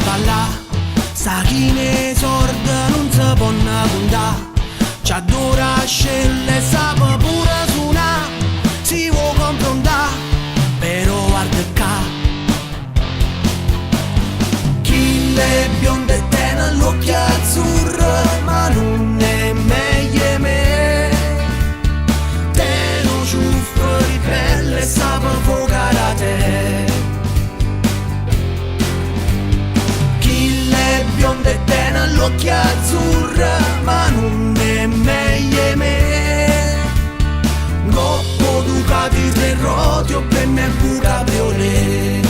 balla, sa chi ne sorda non si può puntà, ci adora scelle, sa pure suona, si vuole confrontare, però guarda qua. Chi le bionde tiene l'occhio azzurro, ma non è meglio me. Teno ciuffo di pelle, sa per fuoca da te. Bionde tena l'occhio azzurra, ma non è meglio me. Goppo Ducati tre roti o BMW cabriolet.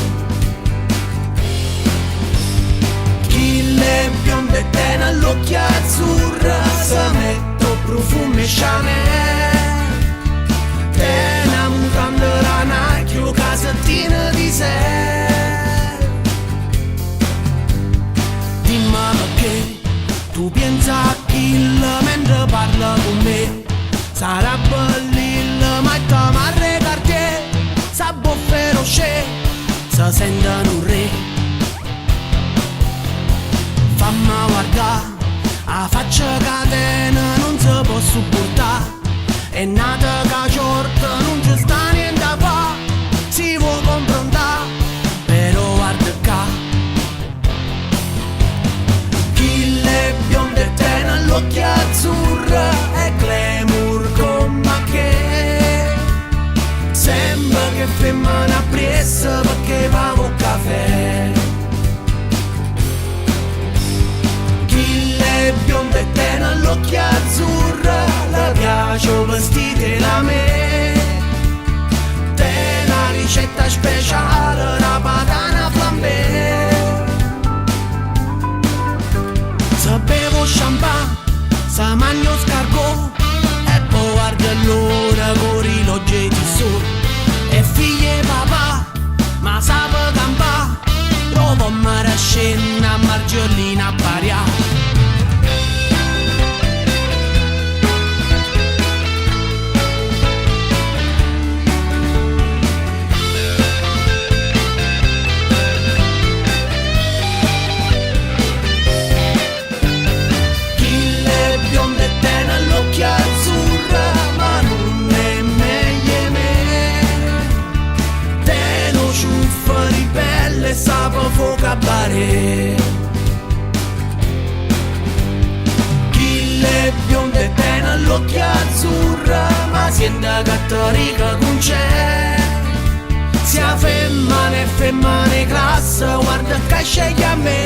Chi le bionde tena l'occhio azzurra, se metto profumo e Chanel. Tena mutanda la Nike o casettina di sé. Dimmi perché tu pensi a kill mentre parla con me. Sarà bellilla ma ti amarre Cartier, sa buon feroce, si sentono un re. Fammi guardare, a faccia catena non si può supportare. È nata che ciorta, non ci sta niente a fare. Si vuole confrontare, però guarda qua. Bionde tena l'occhio azzurra e glamour come che sembra che femmina pressa perché va un caffè. Chi le bionde tena l'occhio azzurra le piace vestite da me. Tena ricetta speciale la patana flambé. Bevo champagne, sa magno scargot e poi guarda l'ora con riloggi di sole. E figlie papà, ma sape campà, trovo mare scena, margiolina a parià. Azzurra, ma non è meglio me. Teno ciuffa di pelle, sa per fuoca bare. Chi le bionde tena l'occhio azzurra, ma sienta cattolica con c'è. Sia femmine e femmine classe, guarda che sceglie a me.